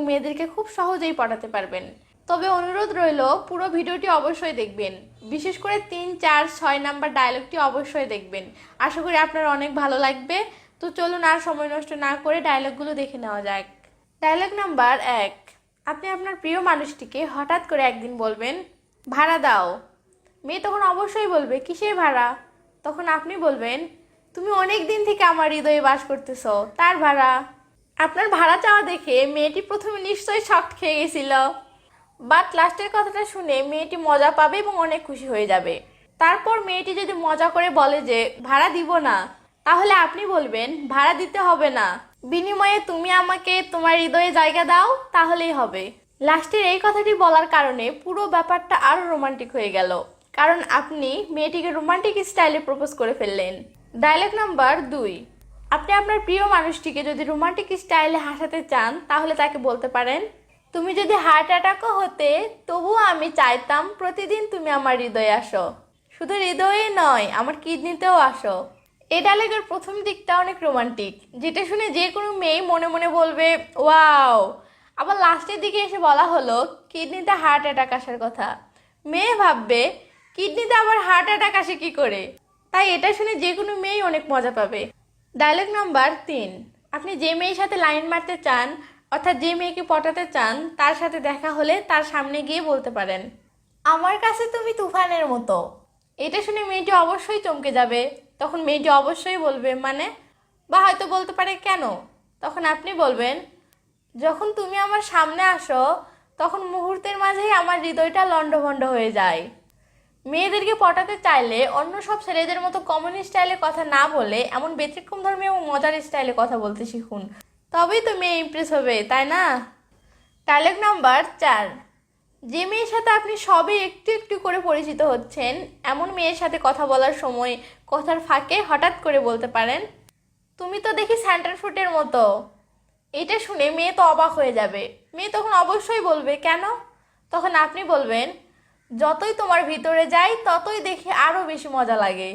মেয়েদেরকে খুব সহজেই পটাতে পারবেন। তবে অনুরোধ রইল পুরো ভিডিওটি অবশ্যই দেখবেন, বিশেষ করে 3, 4, 6 নাম্বার ডায়লগটি অবশ্যই দেখবেন। আশা করি আপনার অনেক ভালো লাগবে। তো চলুন আর সময় নষ্ট না করে ডায়লগগুলো দেখে নেওয়া যাক। Dialogue number 1। আপনি আপনার প্রিয় মানুষটিকে হঠাৎ করে একদিন বলবেন, ভাড়া দাও। মেয়ে তখন অবশ্যই বলবে, কিসের ভাড়া? তখন আপনি বলবেন, তুমি অনেক দিন থেকে আমার হৃদয়ে বাস করতেছ, তার ভাড়া। আপনার ভাড়া চাওয়া দেখে মেয়েটি প্রথমে নিশ্চয়ই শক খেয়ে গেছিল, বাট লাস্টের কথাটা শুনে মেয়েটি মজা পাবে এবং অনেক খুশি হয়ে যাবে। তারপর মেয়েটি যদি মজা করে বলে যে ভাড়া দিব না, তাহলে আপনি বলবেন, ভাড়া দিতে হবে না, বিনিময়ে তুমি আমাকে তোমার হৃদয়ে জায়গা দাও, তাহলেই হবে। লাস্টের এই কথাটি বলার কারণে পুরো ব্যাপারটা আরো রোমান্টিক হয়ে গেল, কারণ আপনি মেয়েটিকে রোমান্টিক স্টাইলে প্রপোজ করে ফেললেন। Dialogue number 2। আপনি আপনার প্রিয় মানুষটিকে যদি রোমান্টিক স্টাইলে হাসাতে চান, তাহলে তাকে বলতে পারেন, তুমি যদি হার্ট অ্যাটাকও হতে, তবুও আমি চাইতাম প্রতিদিন তুমি আমার হৃদয়ে আসো, শুধু হৃদয়ে নয়, আমার কিডনিতেও আসো। এই ডায়লগের প্রথম দিকটা অনেক রোমান্টিক, যেটা শুনে যে কোনো মেয়ে মনে মনে বলবে ওয়াও। আবার লাস্টের দিকে এসে বলা হলো কিডনিতে হার্ট অ্যাটাক আসার কথা। মেয়ে ভাববে কিডনিতে আবার হার্ট অ্যাটাক আসে কি করে? তাই এটা শুনে যে কোনো মেয়েই অনেক মজা পাবে। Dialogue number 3। আপনি যে মেয়ের সাথে লাইন মারতে চান, অর্থাৎ যে মেয়েকে পটাতে চান, তার সাথে দেখা হলে তার সামনে গিয়ে বলতে পারেন, আমার কাছে তুমি তুফানের মতো। এটা শুনে মেয়েটি অবশ্যই চমকে যাবে। তখন মেয়েটি অবশ্যই বলবে মানে, বা হয়তো বলতে পারে কেন। তখন আপনি বলবেন, যখন তুমি আমার সামনে আসো, তখন মুহূর্তের মাঝেই আমার হৃদয়টা লণ্ডভণ্ড হয়ে যায়। মেয়েদেরকে পটাতে চাইলে অন্য সব ছেলেদের মতো কমন স্টাইলে কথা না বলে এমন ব্যতিক্রম ধর্মী এবং মজার স্টাইলে কথা বলতে শিখুন, তবেই তো মেয়ে ইমপ্রেস হবে, তাই না? Dialogue number 4। যে মেয়ের সাথে আপনি সবে একটু একটু করে পরিচিত হচ্ছেন, এমন মেয়ের সাথে কথা বলার সময় কথার ফাঁকে হঠাৎ করে বলতে পারেন, তুমি তো দেখি সেন্টার ফুটের মতো। এটা শুনে মেয়ে তো অবাক হয়ে যাবে। মেয়ে তখন অবশ্যই বলবে কেন? তখন আপনি বলবেন, যতই তোমার ভিতরে যাই ততই দেখি আরও বেশি মজা লাগে।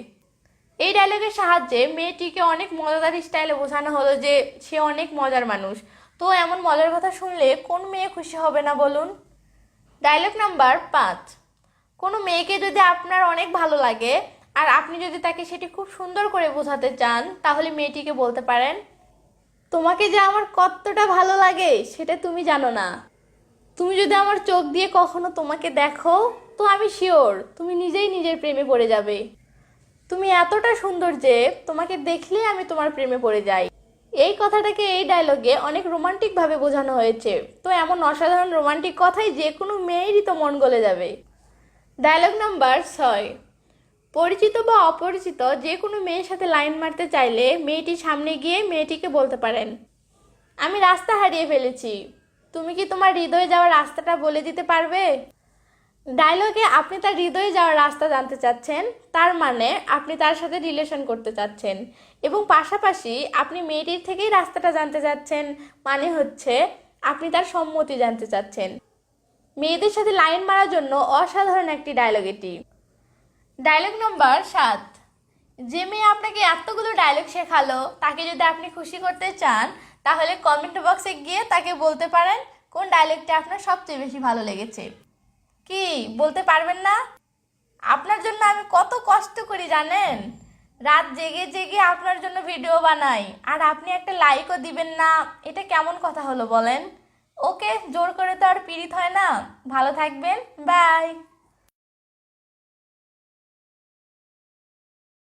এই ডায়লগের সাহায্যে মেয়েটিকে অনেক মজাদার স্টাইলে বোঝানো হলো যে সে অনেক মজার মানুষ। তো এমন মজার কথা শুনলে কোন মেয়ে খুশি হবে না বলুন? Dialogue number 5। কোনো মেয়েকে যদি আপনার অনেক ভালো লাগে আর আপনি যদি তাকে সেটি খুব সুন্দর করে বোঝাতে চান, তাহলে মেয়েটিকে বলতে পারেন, তোমাকে যে আমার কতটা ভালো লাগে সেটা তুমি জানো না। তুমি যদি আমার চোখ দিয়ে কখনো তোমাকে দেখো, তো আমি শিওর তুমি নিজেই নিজের প্রেমে পড়ে যাবে। তুমি এতটা সুন্দর যে তোমাকে দেখলেই আমি তোমার প্রেমে পড়ে যাই। এই কথাটাকে এই ডায়লগে অনেক রোমান্টিকভাবে বোঝানো হয়েছে। তো এমন অসাধারণ রোমান্টিক কথাই যে কোনো মেয়েরই তো মন গলে যাবে। Dialogue number 6। পরিচিত বা অপরিচিত যে কোনো মেয়ের সাথে লাইন মারতে চাইলে মেয়েটির সামনে গিয়ে মেয়েটিকে বলতে পারেন, আমি রাস্তা হারিয়ে ফেলেছি, তুমি কি তোমার হৃদয়ে যাওয়ার রাস্তাটা বলে দিতে পারবে? ডায়লগে আপনি তার হৃদয়ে যাওয়ার রাস্তা জানতে চাচ্ছেন, তার মানে আপনি তার সাথে রিলেশন করতে চাচ্ছেন, এবং পাশাপাশি আপনি মেয়েটির থেকেই রাস্তাটা জানতে চাচ্ছেন, মানে হচ্ছে আপনি তার সম্মতি জানতে চাচ্ছেন। মেয়েদের সাথে লাইন মারার জন্য অসাধারণ একটি ডায়লগ এটি। ডায়লগ নম্বর 7। যে মেয়ে আপনাকে এতগুলো ডায়লগ শেখালো, তাকে যদি আপনি খুশি করতে চান, তাহলে কমেন্ট বক্সে গিয়ে তাকে বলতে পারেন কোন ডায়লগটা আপনার সবচেয়ে বেশি ভালো লেগেছে। কি বলতে পারবেন না? আপনার জন্য আমি কত কষ্ট করি জানেন? রাত জেগে জেগে আপনার জন্য ভিডিও বানাই, আর আপনি একটা লাইকও দিবেন না, এটা কেমন কথা হলো বলেন? ওকে, জোর করে তো আর পীড়িত হয় না। ভালো থাকবেন, বাই।